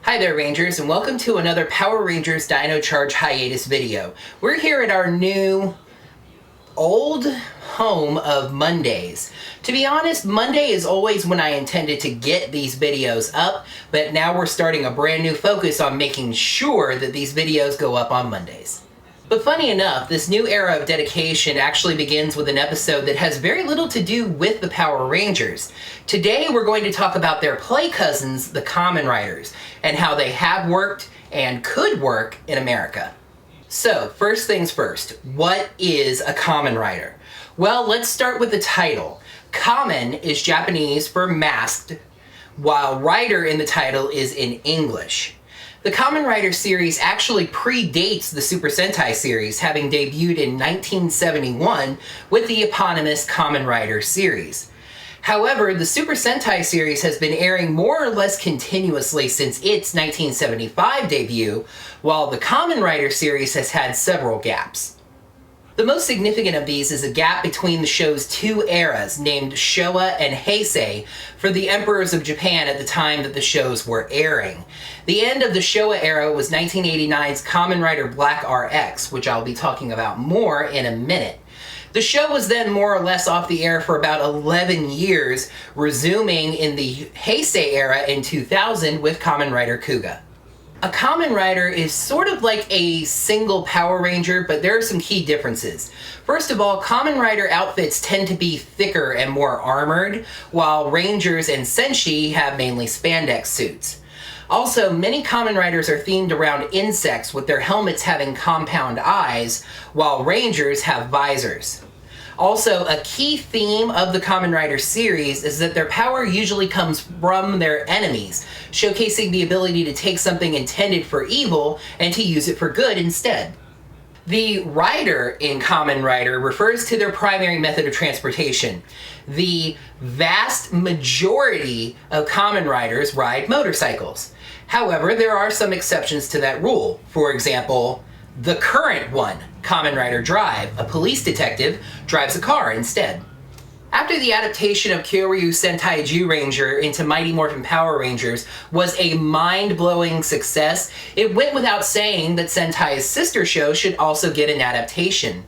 Hi there Rangers, and welcome to another Power Rangers Dino Charge Hiatus video. We're here at our new old home of Mondays. To be honest, Monday is always when I intended to get these videos up, but now we're starting a brand new focus on making sure that these videos go up on Mondays. But funny enough, this new era of dedication actually begins with an episode that has very little to do with the Power Rangers. Today we're going to talk about their play cousins, the Kamen Riders, and how they have worked and could work in America. So, first things first, what is a Kamen Rider? Well, let's start with the title. Kamen is Japanese for masked, while Rider in the title is in English. The Kamen Rider series actually predates the Super Sentai series, having debuted in 1971 with the eponymous Kamen Rider series. However, the Super Sentai series has been airing more or less continuously since its 1975 debut, while the Kamen Rider series has had several gaps. The most significant of these is a gap between the show's two eras, named Showa and Heisei, for the emperors of Japan at the time that the shows were airing. The end of the Showa era was 1989's Kamen Rider Black RX, which I'll be talking about more in a minute. The show was then more or less off the air for about 11 years, resuming in the Heisei era in 2000 with Kamen Rider Kuga. A Kamen Rider is sort of like a single Power Ranger, but there are some key differences. First of all, Kamen Rider outfits tend to be thicker and more armored, while Rangers and Senshi have mainly spandex suits. Also, many Kamen Riders are themed around insects, with their helmets having compound eyes, while Rangers have visors. Also, a key theme of the Kamen Rider series is that their power usually comes from their enemies, showcasing the ability to take something intended for evil and to use it for good instead. The Rider in Kamen Rider refers to their primary method of transportation. The vast majority of Kamen Riders ride motorcycles. However, there are some exceptions to that rule. For example, the current one, Kamen Rider Drive, a police detective, drives a car instead. After the adaptation of Kyoryu Sentai Zyuranger into Mighty Morphin Power Rangers was a mind-blowing success, it went without saying that Sentai's sister show should also get an adaptation.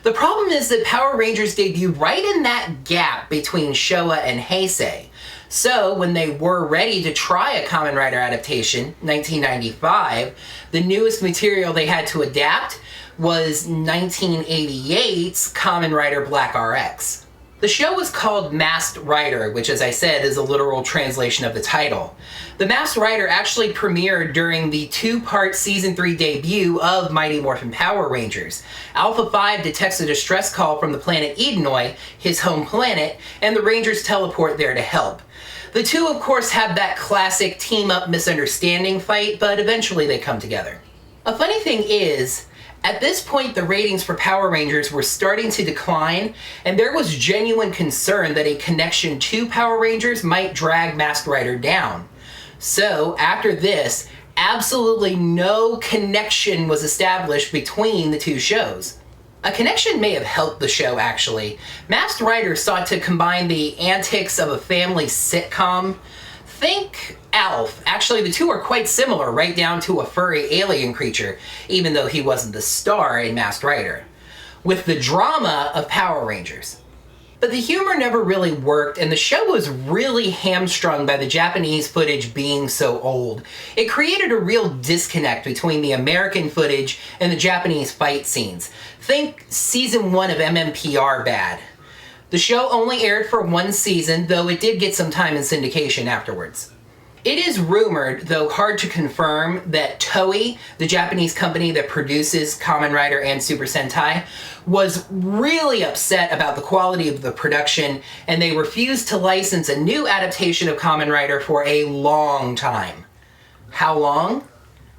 The problem is that Power Rangers debuted right in that gap between Showa and Heisei. So, when they were ready to try a Kamen Rider adaptation, 1995, the newest material they had to adapt was 1988's Kamen Rider Black RX. The show was called Masked Rider, which, as I said, is a literal translation of the title. The Masked Rider actually premiered during the two-part Season 3 debut of Mighty Morphin Power Rangers. Alpha 5 detects a distress call from the planet Edenoi, his home planet, and the Rangers teleport there to help. The two, of course, have that classic team-up misunderstanding fight, but eventually they come together. A funny thing is, at this point the ratings for Power Rangers were starting to decline, and there was genuine concern that a connection to Power Rangers might drag Masked Rider down. So, after this, absolutely no connection was established between the two shows. A connection may have helped the show, actually. Masked Rider sought to combine the antics of a family sitcom. Think Alf. Actually, the two are quite similar, right down to a furry alien creature, even though he wasn't the star in Masked Rider, with the drama of Power Rangers. But the humor never really worked, and the show was really hamstrung by the Japanese footage being so old. It created a real disconnect between the American footage and the Japanese fight scenes. Think Season 1 of MMPR bad. The show only aired for one season, though it did get some time in syndication afterwards. It is rumored, though hard to confirm, that Toei, the Japanese company that produces Kamen Rider and Super Sentai, was really upset about the quality of the production, and they refused to license a new adaptation of Kamen Rider for a long time. How long?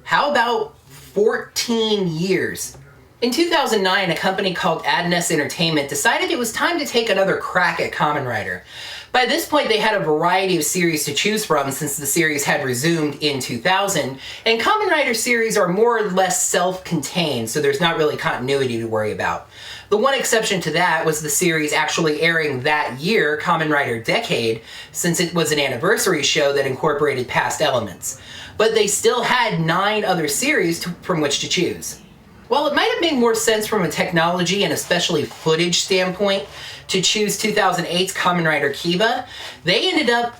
How about 14 years? In 2009, a company called Adness Entertainment decided it was time to take another crack at Kamen Rider. By this point, they had a variety of series to choose from since the series had resumed in 2000, and Kamen Rider series are more or less self-contained, so there's not really continuity to worry about. The one exception to that was the series actually airing that year, Kamen Rider Decade, since it was an anniversary show that incorporated past elements. but they still had 9 other series from which to choose. While it might have made more sense from a technology and especially footage standpoint to choose 2008's Kamen Rider Kiba, they ended up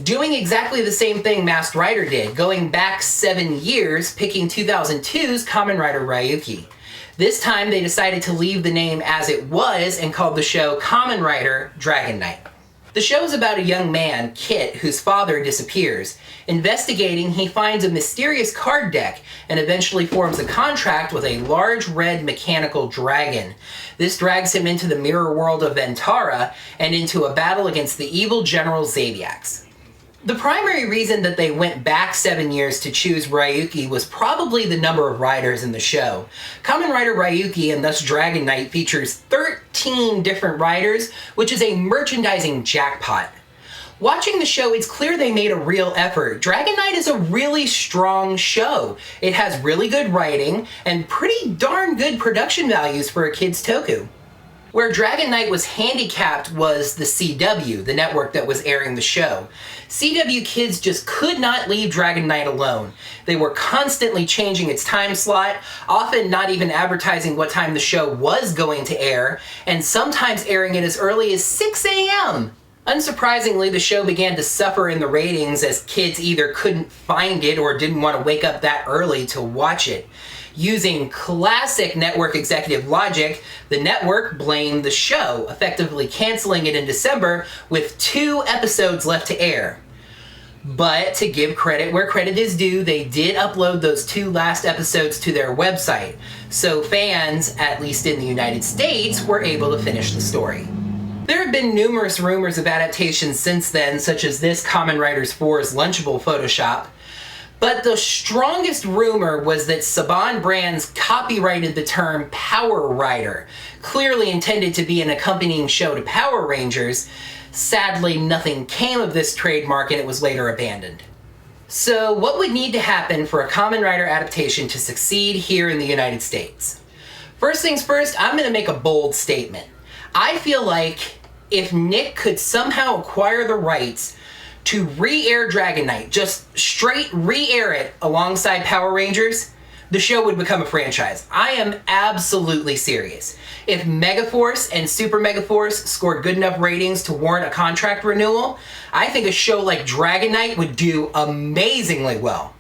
doing exactly the same thing Masked Rider did, going back 7 years, picking 2002's Kamen Rider Ryuki. This time they decided to leave the name as it was and called the show Kamen Rider Dragon Knight. The show is about a young man, Kit, whose father disappears. Investigating, he finds a mysterious card deck and eventually forms a contract with a large red mechanical dragon. This drags him into the mirror world of Ventara and into a battle against the evil General Zabiax. The primary reason that they went back 7 years to choose Ryuki was probably the number of riders in the show. Kamen Rider Ryuki, and thus Dragon Knight, features 13 different riders, which is a merchandising jackpot. Watching the show, it's clear they made a real effort. Dragon Knight is a really strong show. It has really good writing and pretty darn good production values for a kid's toku. Where Dragon Knight was handicapped was the CW, the network that was airing the show. CW kids just could not leave Dragon Knight alone. They were constantly changing its time slot, often not even advertising what time the show was going to air, and sometimes airing it as early as 6 a.m. Unsurprisingly, the show began to suffer in the ratings as kids either couldn't find it or didn't want to wake up that early to watch it. Using classic network executive logic, the network blamed the show, effectively canceling it in December with 2 episodes left to air. But to give credit where credit is due, they did upload those 2 last episodes to their website, so fans, at least in the United States, were able to finish the story. There have been numerous rumors of adaptations since then, such as this Kamen Riders 4's Lunchable Photoshop, but the strongest rumor was that Saban Brands copyrighted the term Power Rider, clearly intended to be an accompanying show to Power Rangers. Sadly, nothing came of this trademark and it was later abandoned. So what would need to happen for a Kamen Rider adaptation to succeed here in the United States? First things first, I'm going to make a bold statement. I feel like if Nick could somehow acquire the rights to re-air Dragon Knight, just straight re-air it alongside Power Rangers, the show would become a franchise. I am absolutely serious. If Megaforce and Super Megaforce scored good enough ratings to warrant a contract renewal, I think a show like Dragon Knight would do amazingly well.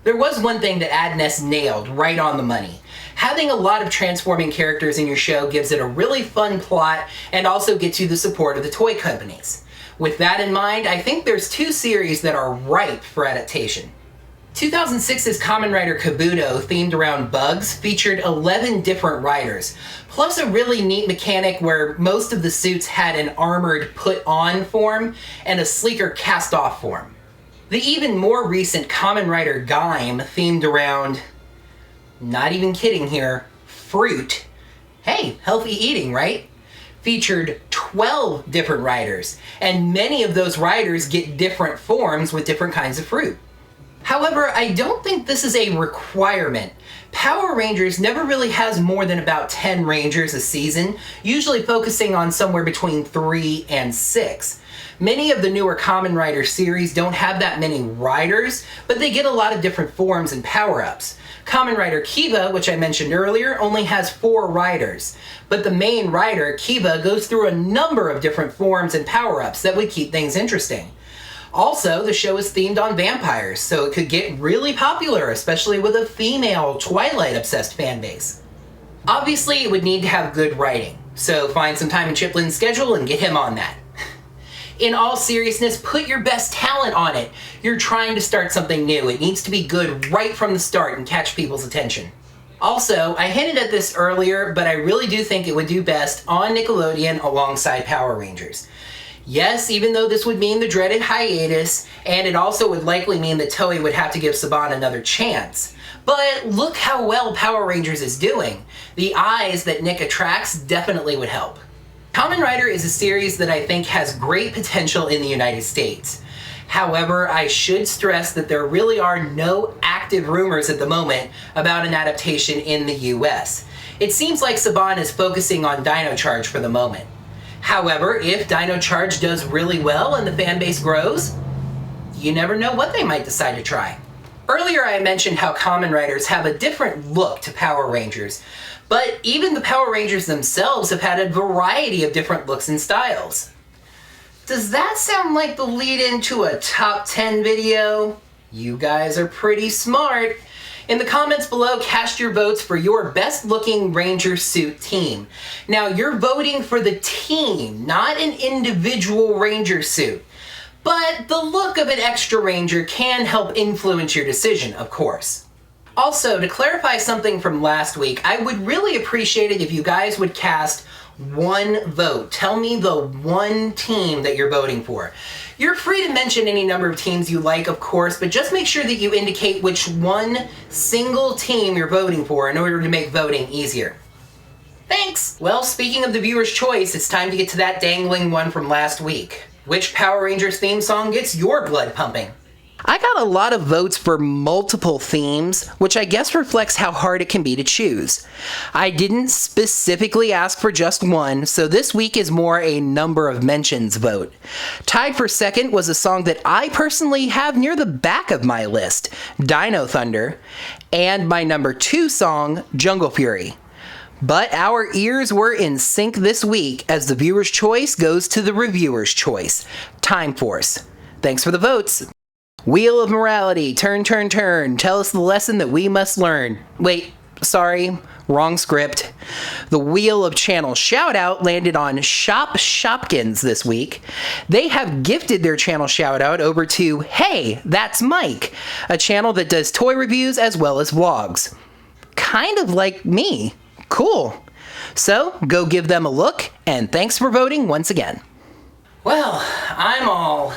There was one thing that Adness nailed right on the money. Having a lot of transforming characters in your show gives it a really fun plot and also gets you the support of the toy companies. With that in mind, I think there's 2 series that are ripe for adaptation. 2006's Kamen Rider Kabuto, themed around bugs, featured 11 different riders, plus a really neat mechanic where most of the suits had an armored put-on form and a sleeker cast-off form. The even more recent Kamen Rider Gaim, themed around, not even kidding here, fruit. Hey, healthy eating, right? Featured 12 different riders, and many of those riders get different forms with different kinds of fruit. However, I don't think this is a requirement. Power Rangers never really has more than about 10 Rangers a season, usually focusing on somewhere between 3 and 6. Many of the newer Kamen Rider series don't have that many riders, but they get a lot of different forms and power-ups. Kamen Rider Kiba, which I mentioned earlier, only has 4 riders, but the main rider, Kiba, goes through a number of different forms and power-ups that would keep things interesting. Also, the show is themed on vampires, so it could get really popular, especially with a female Twilight-obsessed fanbase. Obviously, it would need to have good writing, so find some time in Chiplin's schedule and get him on that. In all seriousness, put your best talent on it. You're trying to start something new. It needs to be good right from the start and catch people's attention. Also, I hinted at this earlier, but I really do think it would do best on Nickelodeon alongside Power Rangers. Yes, even though this would mean the dreaded hiatus, and it also would likely mean that Toei would have to give Saban another chance. But look how well Power Rangers is doing. The eyes that Nick attracts definitely would help. Kamen Rider is a series that I think has great potential in the United States. However, I should stress that there really are no active rumors at the moment about an adaptation in the US. It seems like Saban is focusing on Dino Charge for the moment. However, if Dino Charge does really well and the fan base grows, you never know what they might decide to try. Earlier I mentioned how Kamen Riders have a different look to Power Rangers, but even the Power Rangers themselves have had a variety of different looks and styles. Does that sound like the lead-in to a top 10 video? You guys are pretty smart. In the comments below, cast your votes for your best looking Ranger suit team. Now, you're voting for the team, not an individual Ranger suit. But the look of an extra Ranger can help influence your decision, of course. Also, to clarify something from last week, I would really appreciate it if you guys would cast one vote. Tell me the one team that you're voting for. You're free to mention any number of teams you like, of course, but just make sure that you indicate which one single team you're voting for in order to make voting easier. Thanks! Well, speaking of the viewer's choice, it's time to get to that dangling one from last week. Which Power Rangers theme song gets your blood pumping? I got a lot of votes for multiple themes, which I guess reflects how hard it can be to choose. I didn't specifically ask for just one, so this week is more a number of mentions vote. Tied for second was a song that I personally have near the back of my list, Dino Thunder, and my number 2 song, Jungle Fury. But our ears were in sync this week as the viewer's choice goes to the reviewer's choice, Time Force. Thanks for the votes. Wheel of Morality, turn, turn, turn. Tell us the lesson that we must learn. Wait, sorry, wrong script. The Wheel of Channel Shoutout landed on Shop Shopkins this week. They have gifted their channel shoutout over to Hey, That's Mike, a channel that does toy reviews as well as vlogs. Kind of like me. Cool. So, go give them a look, and thanks for voting once again. Well, I'm all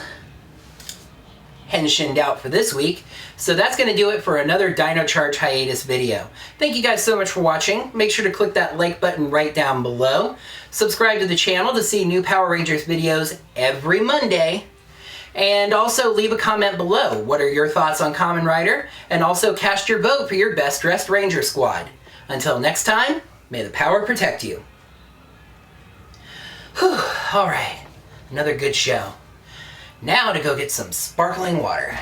henshined out for this week, so that's going to do it for another Dino Charge Hiatus video. Thank you guys so much for watching. Make sure to click that like button right down below. Subscribe to the channel to see new Power Rangers videos every Monday. And also leave a comment below. What are your thoughts on Kamen Rider? And also cast your vote for your best dressed Ranger squad. Until next time, may the power protect you. Whew, alright, another good show. Now to go get some sparkling water.